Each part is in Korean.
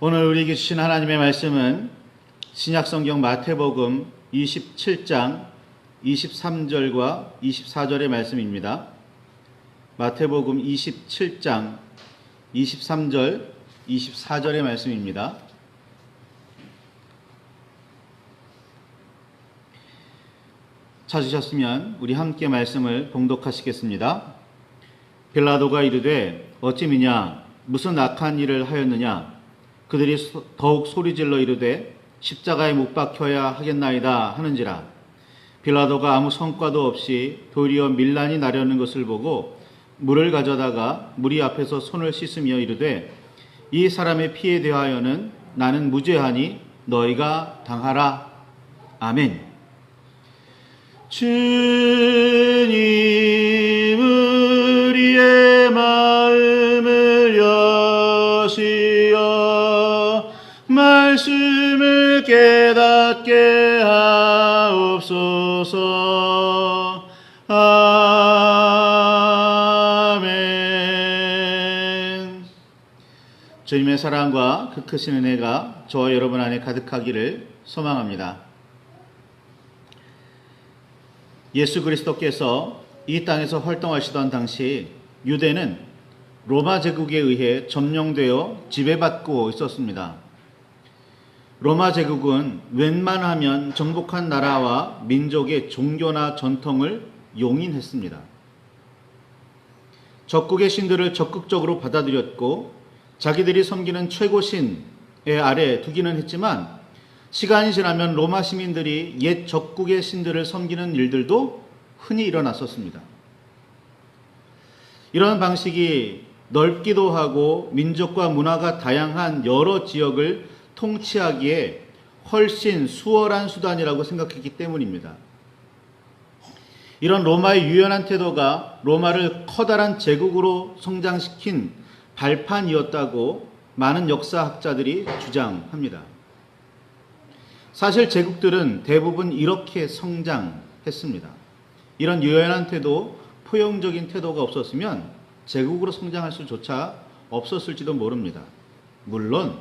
오늘 우리에게 주신 하나님의 말씀은 신약성경 마태복음 27장 23절과 24절의 말씀입니다. 마태복음 27장 23절, 24절의 말씀입니다. 찾으셨으면 우리 함께 말씀을 봉독하시겠습니다. 빌라도가 이르되 어찌 미냐 무슨 악한 일을 하였느냐. 그들이 더욱 소리질러 이르되 십자가에 못 박혀야 하겠나이다 하는지라. 빌라도가 아무 성과도 없이 도리어 밀란이 나려는 것을 보고 물을 가져다가 무리 앞에서 손을 씻으며 이르되 이 사람의 피에 대하여는 나는 무죄하니 너희가 당하라. 아멘. 주님 우리의 마음을 여시어 말씀을 깨닫게 하옵소서. 아멘. 주님의 사랑과 그 크신 은혜가 저와 여러분 안에 가득하기를 소망합니다. 예수 그리스도께서 이 땅에서 활동하시던 당시 유대는 로마 제국에 의해 점령되어 지배받고 있었습니다. 로마 제국은 웬만하면 정복한 나라와 민족의 종교나 전통을 용인했습니다. 적국의 신들을 적극적으로 받아들였고 자기들이 섬기는 최고 신의 아래 두기는 했지만 시간이 지나면 로마 시민들이 옛 적국의 신들을 섬기는 일들도 흔히 일어났었습니다. 이런 방식이 넓기도 하고 민족과 문화가 다양한 여러 지역을 통치하기에 훨씬 수월한 수단이라고 생각했기 때문입니다. 이런 로마의 유연한 태도가 로마를 커다란 제국으로 성장시킨 발판이었다고 많은 역사학자들이 주장합니다. 사실 제국들은 대부분 이렇게 성장했습니다. 이런 유연한 태도, 포용적인 태도가 없었으면 제국으로 성장할 수조차 없었을지도 모릅니다. 물론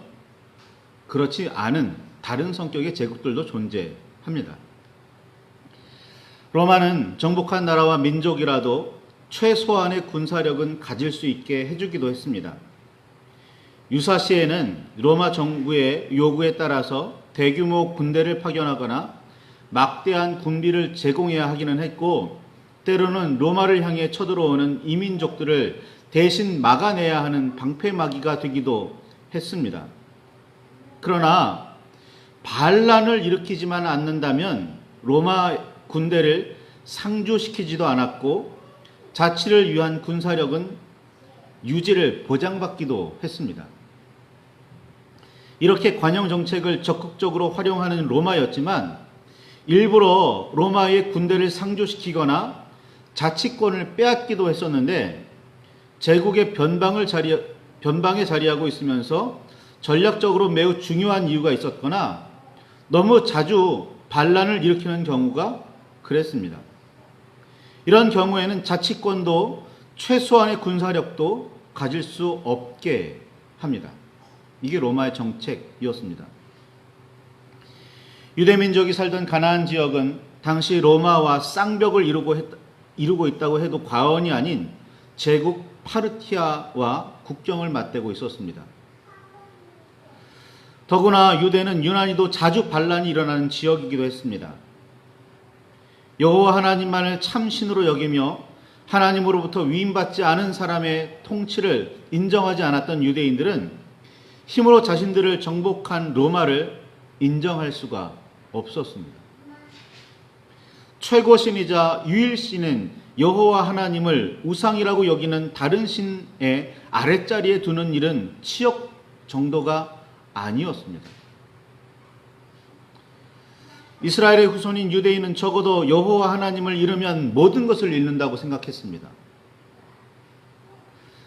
그렇지 않은 다른 성격의 제국들도 존재합니다. 로마는 정복한 나라와 민족이라도 최소한의 군사력은 가질 수 있게 해주기도 했습니다. 유사시에는 로마 정부의 요구에 따라서 대규모 군대를 파견하거나 막대한 군비를 제공해야 하기는 했고 때로는 로마를 향해 쳐들어오는 이민족들을 대신 막아내야 하는 방패막이가 되기도 했습니다. 그러나 반란을 일으키지만 않는다면 로마 군대를 상주시키지도 않았고 자치를 위한 군사력은 유지를 보장받기도 했습니다. 이렇게 관용 정책을 적극적으로 활용하는 로마였지만 일부러 로마의 군대를 상주시키거나 자치권을 빼앗기도 했었는데 제국의 변방에 자리하고 있으면서 전략적으로 매우 중요한 이유가 있었거나 너무 자주 반란을 일으키는 경우가 그랬습니다. 이런 경우에는 자치권도 최소한의 군사력도 가질 수 없게 합니다. 이게 로마의 정책이었습니다. 유대민족이 살던 가나안 지역은 당시 로마와 쌍벽을 이루고 있다고 해도 과언이 아닌 제국 파르티아와 국경을 맞대고 있었습니다. 더구나 유대는 유난히도 자주 반란이 일어나는 지역이기도 했습니다. 여호와 하나님만을 참신으로 여기며 하나님으로부터 위임받지 않은 사람의 통치를 인정하지 않았던 유대인들은 힘으로 자신들을 정복한 로마를 인정할 수가 없었습니다. 최고신이자 유일신인 여호와 하나님을 우상이라고 여기는 다른 신의 아랫자리에 두는 일은 치욕 정도가 아니었습니다. 이스라엘의 후손인 유대인은 적어도 여호와 하나님을 잃으면 모든 것을 잃는다고 생각했습니다.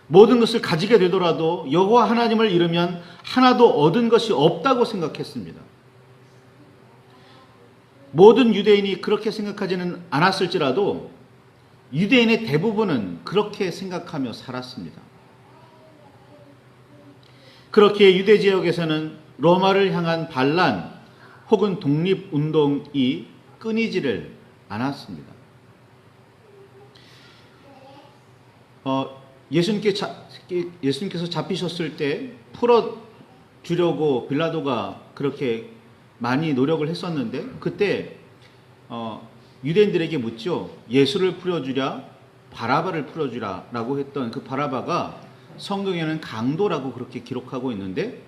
모든 것을 가지게 되더라도 여호와 하나님을 잃으면 하나도 얻은 것이 없다고 생각했습니다. 모든 유대인이 그렇게 생각하지는 않았을지라도 유대인의 대부분은 그렇게 생각하며 살았습니다. 그렇게 유대 지역에서는 로마를 향한 반란 혹은 독립운동이 끊이지를 않았습니다. 예수님께서 잡히셨을 때 풀어주려고 빌라도가 그렇게 많이 노력을 했었는데, 그때 유대인들에게 묻죠. 예수를 풀어주랴 바라바를 풀어주라 라고 했던 그 바라바가 성경에는 강도라고 그렇게 기록하고 있는데,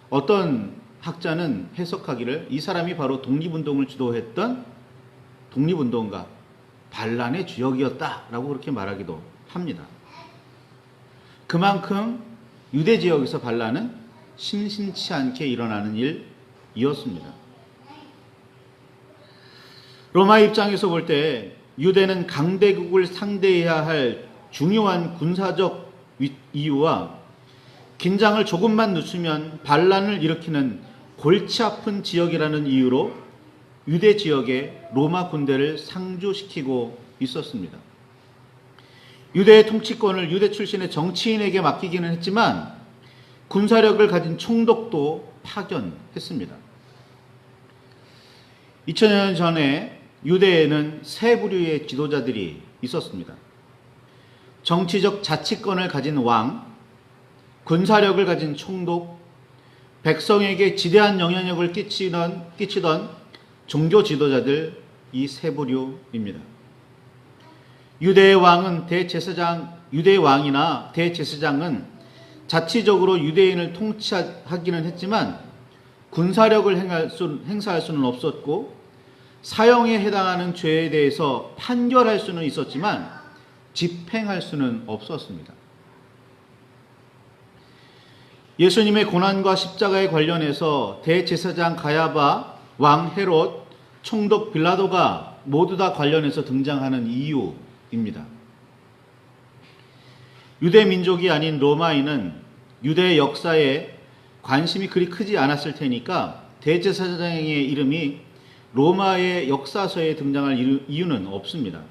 어떤 학자는 해석하기를 이 사람이 바로 독립운동을 주도했던 독립운동가 반란의 주역이었다라고 그렇게 말하기도 합니다. 그만큼 유대 지역에서 반란은 심심치 않게 일어나는 일이었습니다. 로마 입장에서 볼 때 유대는 강대국을 상대해야 할 중요한 군사적 이유와 긴장을 조금만 늦추면 반란을 일으키는 골치 아픈 지역이라는 이유로 유대 지역에 로마 군대를 상주시키고 있었습니다. 유대의 통치권을 유대 출신의 정치인에게 맡기기는 했지만 군사력을 가진 총독도 파견했습니다. 2000년 전에 유대에는 세 부류의 지도자들이 있었습니다. 정치적 자치권을 가진 왕, 군사력을 가진 총독, 백성에게 지대한 영향력을 끼치던 종교 지도자들, 이 세 부류입니다. 유대의 왕이나 대제사장은 자치적으로 유대인을 통치하기는 했지만 군사력을 행사할 수는 없었고, 사형에 해당하는 죄에 대해서 판결할 수는 있었지만 집행할 수는 없었습니다. 예수님의 고난과 십자가에 관련해서 대제사장 가야바, 왕 헤롯, 총독 빌라도가 모두 다 관련해서 등장하는 이유입니다. 유대 민족이 아닌 로마인은 유대 역사에 관심이 그리 크지 않았을 테니까 대제사장의 이름이 로마의 역사서에 등장할 이유는 없습니다.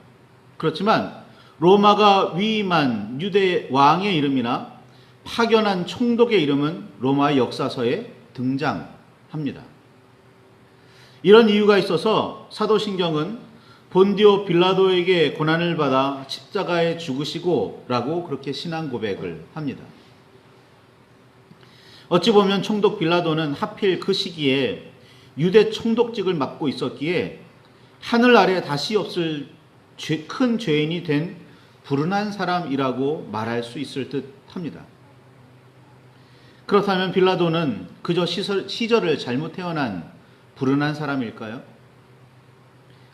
그렇지만 로마가 위임한 유대 왕의 이름이나 파견한 총독의 이름은 로마의 역사서에 등장합니다. 이런 이유가 있어서 사도신경은 본디오 빌라도에게 고난을 받아 십자가에 죽으시고 라고 그렇게 신앙 고백을 합니다. 어찌 보면 총독 빌라도는 하필 그 시기에 유대 총독직을 맡고 있었기에 하늘 아래 다시 없을 큰 죄인이 된 불운한 사람이라고 말할 수 있을 듯 합니다. 그렇다면 빌라도는 그저 시절을 잘못 태어난 불운한 사람일까요?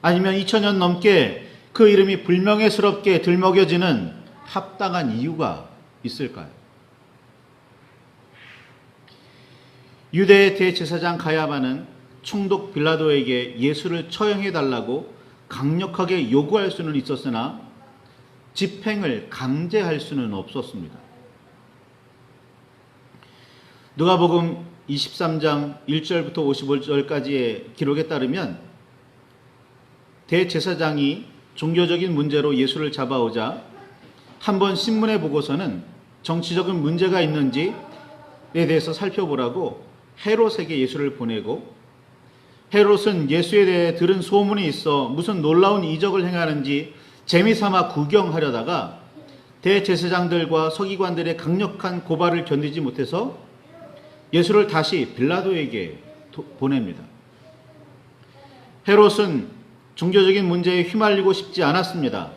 아니면 2000년 넘게 그 이름이 불명예스럽게 들먹여지는 합당한 이유가 있을까요? 유대의 대제사장 가야바는 총독 빌라도에게 예수를 처형해달라고 강력하게 요구할 수는 있었으나 집행을 강제할 수는 없었습니다. 누가복음 23장 1절부터 55절까지의 기록에 따르면 대제사장이 종교적인 문제로 예수를 잡아오자 한번 신문에 보고서는 정치적인 문제가 있는지에 대해서 살펴보라고 헤롯에게 예수를 보내고, 헤롯은 예수에 대해 들은 소문이 있어 무슨 놀라운 이적을 행하는지 재미삼아 구경하려다가 대제사장들과 서기관들의 강력한 고발을 견디지 못해서 예수를 다시 빌라도에게 보냅니다. 헤롯은 종교적인 문제에 휘말리고 싶지 않았습니다.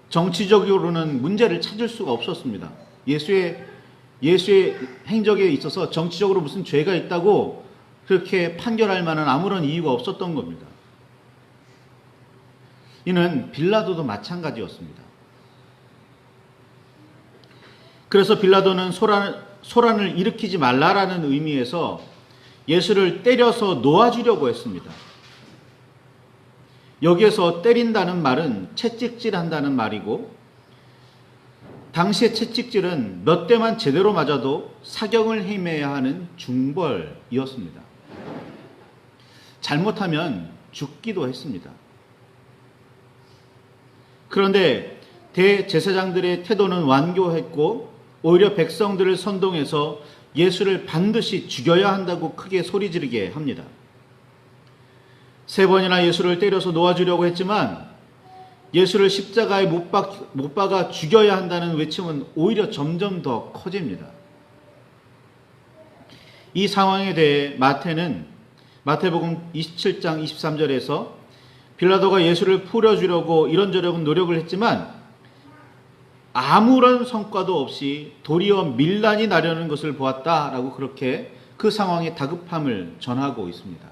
정치적으로는 문제를 찾을 수가 없었습니다. 예수의 행적에 있어서 정치적으로 무슨 죄가 있다고 그렇게 판결할 만한 아무런 이유가 없었던 겁니다. 이는 빌라도도 마찬가지였습니다. 그래서 빌라도는 소란을 일으키지 말라라는 의미에서 예수를 때려서 놓아주려고 했습니다. 여기에서 때린다는 말은 채찍질한다는 말이고, 당시의 채찍질은 몇 대만 제대로 맞아도 사경을 헤매야 하는 중벌이었습니다. 잘못하면 죽기도 했습니다. 그런데 대제사장들의 태도는 완고했고 오히려 백성들을 선동해서 예수를 반드시 죽여야 한다고 크게 소리 지르게 합니다. 3번이나 예수를 때려서 놓아주려고 했지만 예수를 십자가에 못 박아 죽여야 한다는 외침은 오히려 점점 더 커집니다. 이 상황에 대해 마태는 마태복음 27장 23절에서 빌라도가 예수를 풀어주려고 이런저런 노력을 했지만 아무런 성과도 없이 도리어 밀란이 나려는 것을 보았다라고 그렇게 그 상황의 다급함을 전하고 있습니다.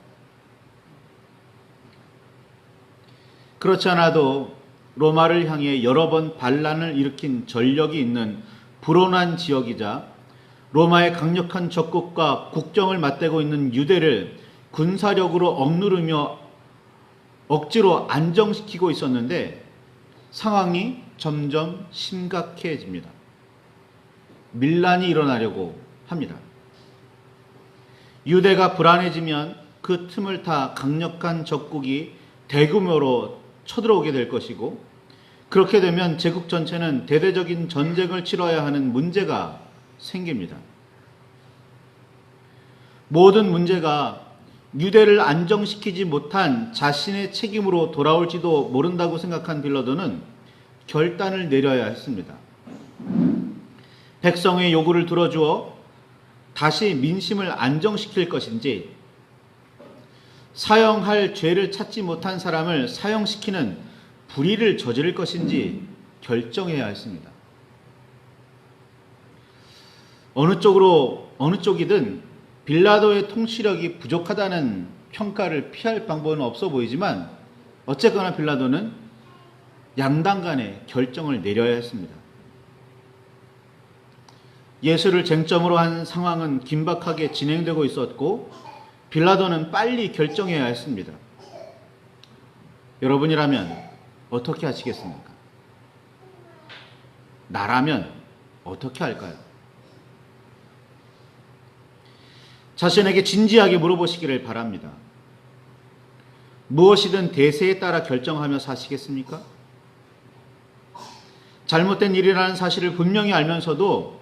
그렇지 않아도 로마를 향해 여러 번 반란을 일으킨 전력이 있는 불온한 지역이자 로마의 강력한 적국과 국정을 맞대고 있는 유대를 군사력으로 억누르며 억지로 안정시키고 있었는데 상황이 점점 심각해집니다. 밀란이 일어나려고 합니다. 유대가 불안해지면 그 틈을 타 강력한 적국이 대규모로 쳐들어오게 될 것이고, 그렇게 되면 제국 전체는 대대적인 전쟁을 치러야 하는 문제가 생깁니다. 모든 문제가 유대를 안정시키지 못한 자신의 책임으로 돌아올지도 모른다고 생각한 빌라도는 결단을 내려야 했습니다. 백성의 요구를 들어주어 다시 민심을 안정시킬 것인지, 사형할 죄를 찾지 못한 사람을 사형시키는 불의를 저지를 것인지 결정해야 했습니다. 어느 쪽이든 빌라도의 통치력이 부족하다는 평가를 피할 방법은 없어 보이지만 어쨌거나 빌라도는 양당 간의 결정을 내려야 했습니다. 예수를 쟁점으로 한 상황은 긴박하게 진행되고 있었고 빌라도는 빨리 결정해야 했습니다. 여러분이라면 어떻게 하시겠습니까? 나라면 어떻게 할까요? 자신에게 진지하게 물어보시기를 바랍니다. 무엇이든 대세에 따라 결정하며 사시겠습니까? 잘못된 일이라는 사실을 분명히 알면서도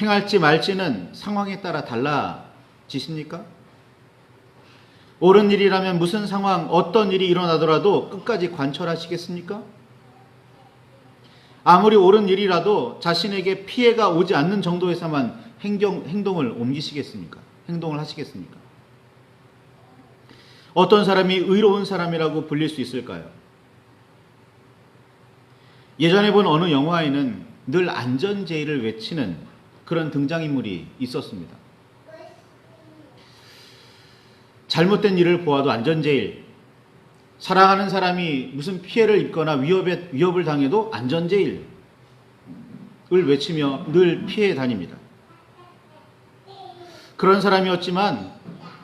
행할지 말지는 상황에 따라 달라지십니까? 옳은 일이라면 무슨 상황, 어떤 일이 일어나더라도 끝까지 관철하시겠습니까? 아무리 옳은 일이라도 자신에게 피해가 오지 않는 정도에서만 행동을 옮기시겠습니까? 행동을 하시겠습니까? 어떤 사람이 의로운 사람이라고 불릴 수 있을까요? 예전에 본 어느 영화에는 늘 안전제의를 외치는 그런 등장인물이 있었습니다. 잘못된 일을 보아도 안전제일, 사랑하는 사람이 무슨 피해를 입거나 위협을 당해도 안전제일을 외치며 늘 피해 다닙니다. 그런 사람이었지만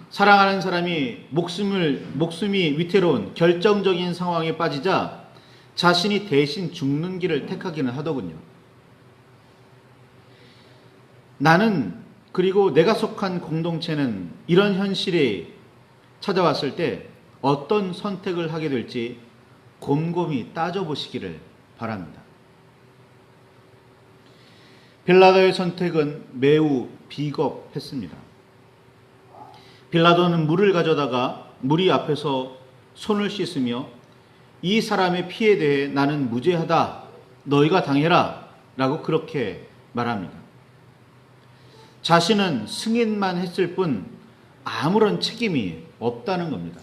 사랑하는 사람이 목숨이 위태로운 결정적인 상황에 빠지자 자신이 대신 죽는 길을 택하기는 하더군요. 나는, 그리고 내가 속한 공동체는 이런 현실이 찾아왔을 때 어떤 선택을 하게 될지 곰곰이 따져보시기를 바랍니다. 빌라도의 선택은 매우 비겁했습니다. 빌라도는 물을 가져다가 무리 앞에서 손을 씻으며 이 사람의 피에 대해 나는 무죄하다, 너희가 당해라 라고 그렇게 말합니다. 자신은 승인만 했을 뿐 아무런 책임이 없다는 겁니다.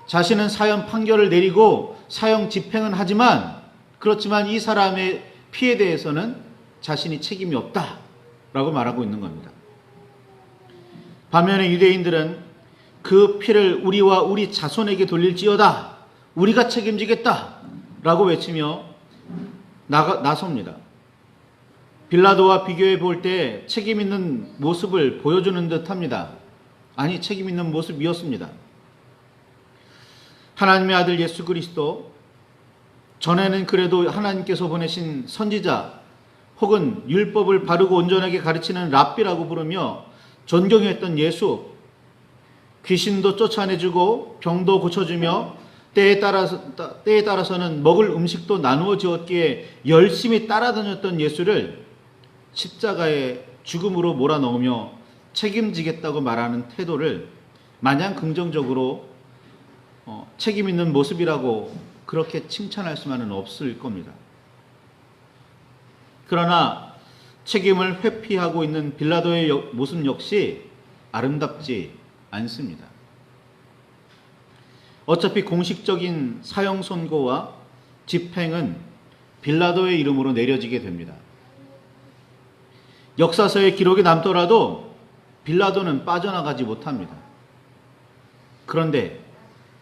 자신은 사형 판결을 내리고 사형 집행은 하지만, 그렇지만 이 사람의 피에 대해서는 자신이 책임이 없다라고 말하고 있는 겁니다. 반면에 유대인들은 그 피를 우리와 우리 자손에게 돌릴지어다, 우리가 책임지겠다라고 외치며 나섭니다. 빌라도와 비교해 볼 때 책임 있는 모습을 보여주는 듯합니다. 아니, 책임 있는 모습이었습니다. 하나님의 아들 예수 그리스도, 전에는 그래도 하나님께서 보내신 선지자 혹은 율법을 바르고 온전하게 가르치는 랍비라고 부르며 존경했던 예수, 귀신도 쫓아내주고 병도 고쳐주며 때에 따라서는 먹을 음식도 나누어 주었기에 열심히 따라다녔던 예수를 십자가에 죽음으로 몰아넣으며 책임지겠다고 말하는 태도를 마냥 긍정적으로 책임 있는 모습이라고 그렇게 칭찬할 수만은 없을 겁니다. 그러나 책임을 회피하고 있는 빌라도의 모습 역시 아름답지 않습니다. 어차피 공식적인 사형 선고와 집행은 빌라도의 이름으로 내려지게 됩니다. 역사서의 기록이 남더라도 빌라도는 빠져나가지 못합니다. 그런데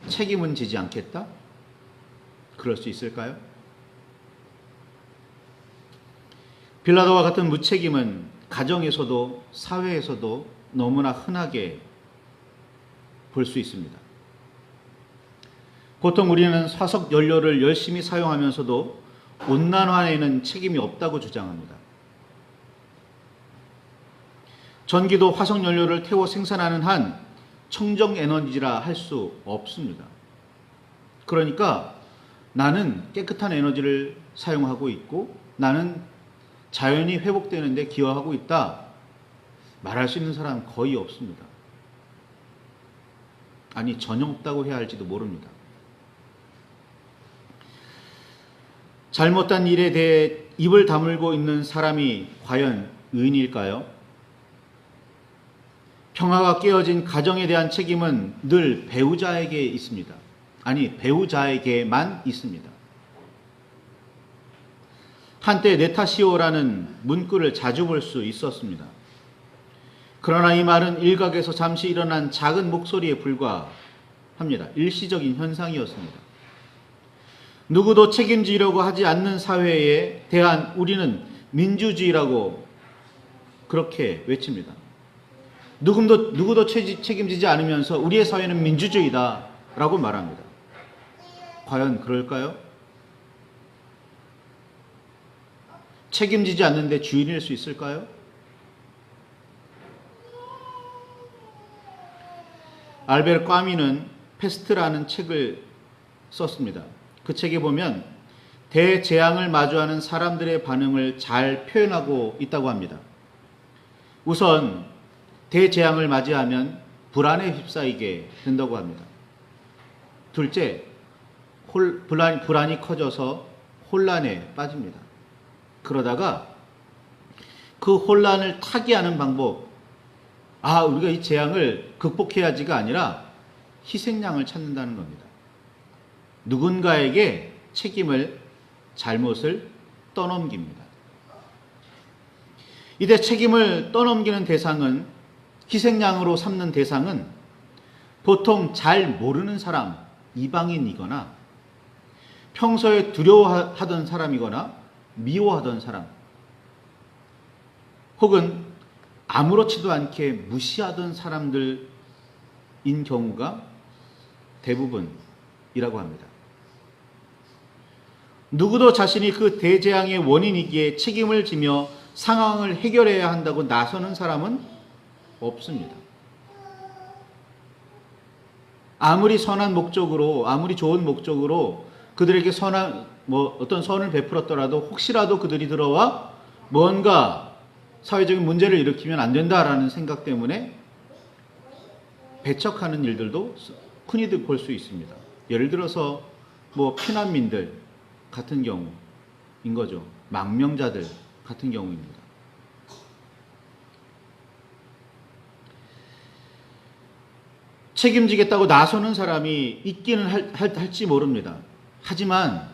책임은 지지 않겠다? 그럴 수 있을까요? 빌라도와 같은 무책임은 가정에서도 사회에서도 너무나 흔하게 볼 수 있습니다. 보통 우리는 화석 연료를 열심히 사용하면서도 온난화에는 책임이 없다고 주장합니다. 전기도 화석 연료를 태워 생산하는 한 청정 에너지라 할 수 없습니다. 그러니까 나는 깨끗한 에너지를 사용하고 있고 나는 자연이 회복되는 데 기여하고 있다 말할 수 있는 사람은 거의 없습니다. 아니, 전혀 없다고 해야 할지도 모릅니다. 잘못한 일에 대해 입을 다물고 있는 사람이 과연 의인일까요? 평화가 깨어진 가정에 대한 책임은 늘 배우자에게 있습니다. 아니, 배우자에게만 있습니다. 한때 내 탓이오라는 문구를 자주 볼 수 있었습니다. 그러나 이 말은 일각에서 잠시 일어난 작은 목소리에 불과합니다. 일시적인 현상이었습니다. 누구도 책임지려고 하지 않는 사회에 대한 우리는 민주주의라고 그렇게 외칩니다. 누구도 책임지지 않으면서 우리의 사회는 민주주의다 라고 말합니다. 과연 그럴까요? 책임지지 않는데 주인일 수 있을까요? 알베르 까뮈는 페스트라는 책을 썼습니다. 그 책에 보면 대재앙을 마주하는 사람들의 반응을 잘 표현하고 있다고 합니다. 우선 대재앙을 맞이하면 불안에 휩싸이게 된다고 합니다. 둘째, 불안이 커져서 혼란에 빠집니다. 그러다가 그 혼란을 타개하는 방법, 우리가 이 재앙을 극복해야지가 아니라 희생양을 찾는다는 겁니다. 누군가에게 책임을, 잘못을 떠넘깁니다. 이때 책임을 떠넘기는 대상은, 희생양으로 삼는 대상은 보통 잘 모르는 사람, 이방인이거나 평소에 두려워하던 사람이거나 미워하던 사람, 혹은 아무렇지도 않게 무시하던 사람들인 경우가 대부분이라고 합니다. 누구도 자신이 그 대재앙의 원인이기에 책임을 지며 상황을 해결해야 한다고 나서는 사람은 없습니다. 아무리 선한 목적으로, 아무리 좋은 목적으로 그들에게 어떤 선을 베풀었더라도 혹시라도 그들이 들어와 뭔가 사회적인 문제를 일으키면 안 된다라는 생각 때문에 배척하는 일들도 흔히들 볼 수 있습니다. 예를 들어서 피난민들 같은 경우인 거죠. 망명자들 같은 경우입니다. 책임지겠다고 나서는 사람이 있기는 할지 모릅니다. 하지만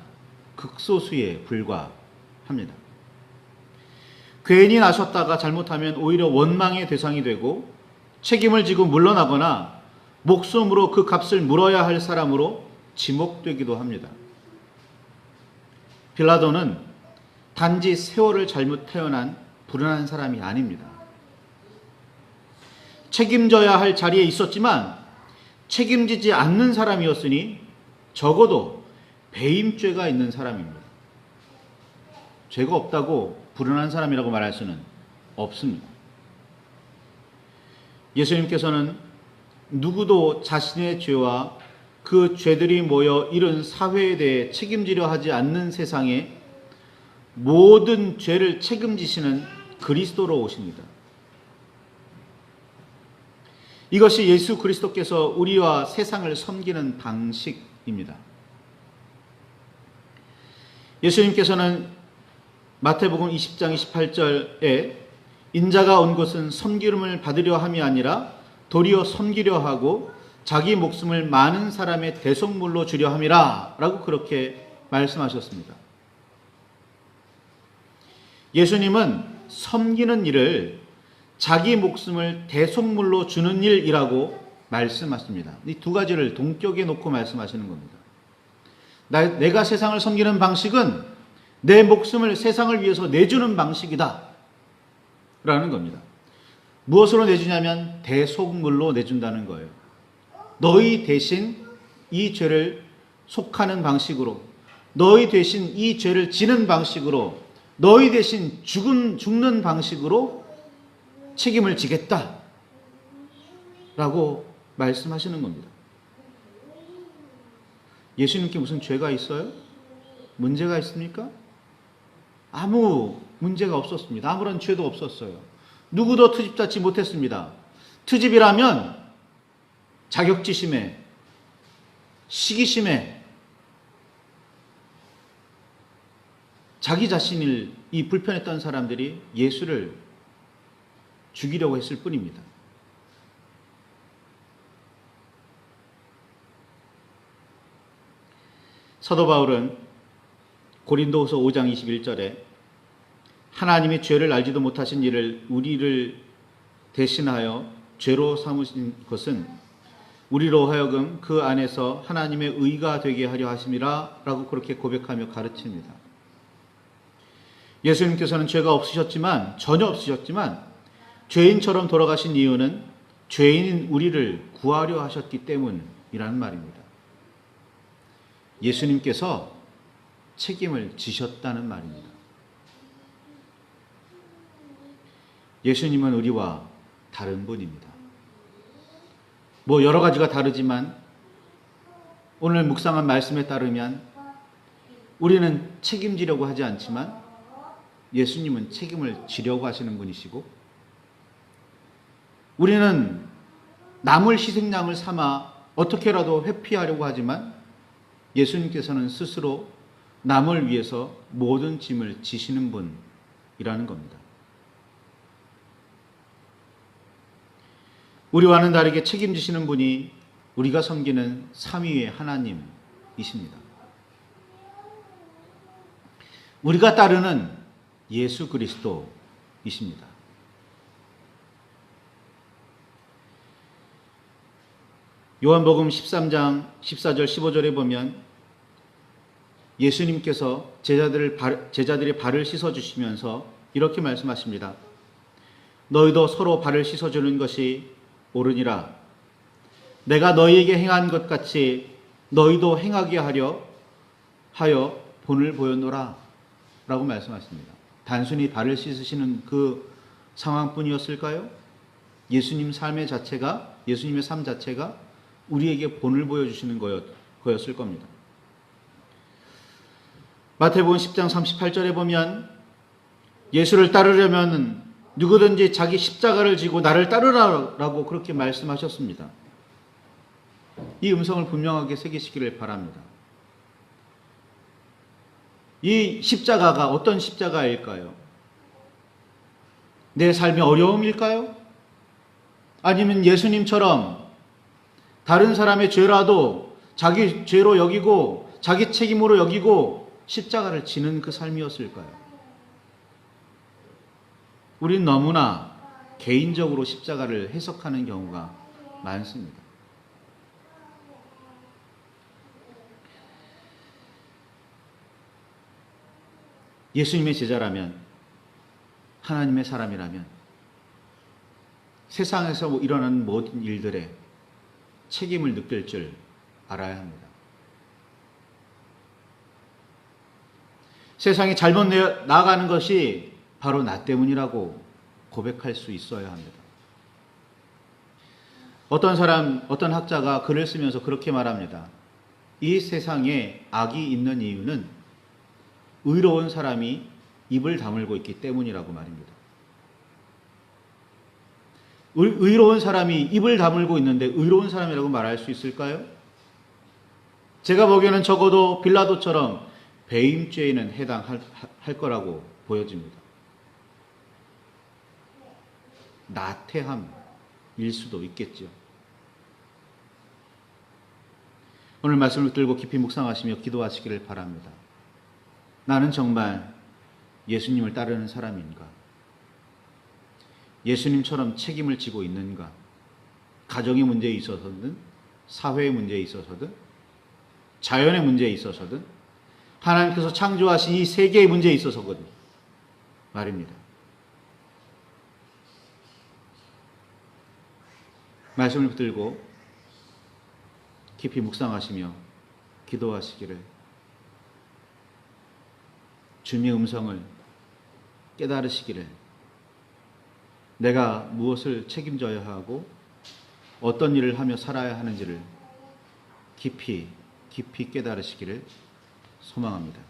극소수에 불과합니다. 괜히 나섰다가 잘못하면 오히려 원망의 대상이 되고 책임을 지고 물러나거나 목숨으로 그 값을 물어야 할 사람으로 지목되기도 합니다. 빌라도는 단지 세월을 잘못 태어난 불운한 사람이 아닙니다. 책임져야 할 자리에 있었지만 책임지지 않는 사람이었으니 적어도 배임죄가 있는 사람입니다. 죄가 없다고 불운한 사람이라고 말할 수는 없습니다. 예수님께서는 누구도 자신의 죄와 그 죄들이 모여 이룬 사회에 대해 책임지려 하지 않는 세상에 모든 죄를 책임지시는 그리스도로 오십니다. 이것이 예수 그리스도께서 우리와 세상을 섬기는 방식입니다. 예수님께서는 마태복음 20장 28절에 인자가 온 것은 섬기름을 받으려 함이 아니라 도리어 섬기려 하고 자기 목숨을 많은 사람의 대속물로 주려 함이라 라고 그렇게 말씀하셨습니다. 예수님은 섬기는 일을 자기 목숨을 대속물로 주는 일이라고 말씀하십니다. 이 두 가지를 동격에 놓고 말씀하시는 겁니다. 내가 세상을 섬기는 방식은 내 목숨을 세상을 위해서 내주는 방식이다 라는 겁니다. 무엇으로 내주냐면 대속물로 내준다는 거예요. 너희 대신 이 죄를 속하는 방식으로, 너희 대신 이 죄를 지는 방식으로, 너희 대신 죽는 방식으로 책임을 지겠다 라고 말씀하시는 겁니다. 예수님께 무슨 죄가 있어요? 문제가 있습니까? 아무 문제가 없었습니다. 아무런 죄도 없었어요. 누구도 트집 잡지 못했습니다. 트집이라면 자격지심에, 시기심에 자기 자신이 불편했던 사람들이 예수를 죽이려고 했을 뿐입니다. 사도 바울은 고린도후서 5장 21절에 하나님이 죄를 알지도 못하신 일을 우리를 대신하여 죄로 삼으신 것은 우리로 하여금 그 안에서 하나님의 의가 되게 하려 하심이라 라고 그렇게 고백하며 가르칩니다. 예수님께서는 죄가 없으셨지만, 전혀 없으셨지만 죄인처럼 돌아가신 이유는 죄인인 우리를 구하려 하셨기 때문이라는 말입니다. 예수님께서 책임을 지셨다는 말입니다. 예수님은 우리와 다른 분입니다. 여러 가지가 다르지만 오늘 묵상한 말씀에 따르면 우리는 책임지려고 하지 않지만 예수님은 책임을 지려고 하시는 분이시고, 우리는 남을 희생양을 삼아 어떻게라도 회피하려고 하지만 예수님께서는 스스로 남을 위해서 모든 짐을 지시는 분이라는 겁니다. 우리와는 다르게 책임지시는 분이 우리가 섬기는 삼위의 하나님이십니다. 우리가 따르는 예수 그리스도이십니다. 요한복음 13장 14절 15절에 보면 예수님께서 제자들의 발을 씻어주시면서 이렇게 말씀하십니다. 너희도 서로 발을 씻어주는 것이 옳으니라. 내가 너희에게 행한 것 같이 너희도 행하게 하여 본을 보였노라 라고 말씀하십니다. 단순히 발을 씻으시는 그 상황뿐이었을까요? 예수님의 삶 자체가 우리에게 본을 보여주시는 거였을 겁니다. 마태복음 10장 38절에 보면 예수를 따르려면 누구든지 자기 십자가를 지고 나를 따르라라고 그렇게 말씀하셨습니다. 이 음성을 분명하게 새기시기를 바랍니다. 이 십자가가 어떤 십자가일까요? 내 삶의 어려움일까요? 아니면 예수님처럼 다른 사람의 죄라도 자기 죄로 여기고 자기 책임으로 여기고 십자가를 지는 그 삶이었을까요? 우리는 너무나 개인적으로 십자가를 해석하는 경우가 많습니다. 예수님의 제자라면, 하나님의 사람이라면 세상에서 일어나는 모든 일들에 책임을 느낄 줄 알아야 합니다. 세상이 잘못 나아가는 것이 바로 나 때문이라고 고백할 수 있어야 합니다. 어떤 학자가 글을 쓰면서 그렇게 말합니다. 이 세상에 악이 있는 이유는 의로운 사람이 입을 다물고 있기 때문이라고 말입니다. 의로운 사람이 입을 다물고 있는데 의로운 사람이라고 말할 수 있을까요? 제가 보기에는 적어도 빌라도처럼 배임죄에는 해당할 거라고 보여집니다. 나태함일 수도 있겠죠. 오늘 말씀을 들고 깊이 묵상하시며 기도하시기를 바랍니다. 나는 정말 예수님을 따르는 사람인가? 예수님처럼 책임을 지고 있는가? 가정의 문제에 있어서든, 사회의 문제에 있어서든, 자연의 문제에 있어서든, 하나님께서 창조하신 이 세계의 문제에 있어서거든 말입니다. 말씀을 붙들고 깊이 묵상하시며 기도하시기를, 주님의 음성을 깨달으시기를, 내가 무엇을 책임져야 하고 어떤 일을 하며 살아야 하는지를 깊이 깨달으시기를 소망합니다.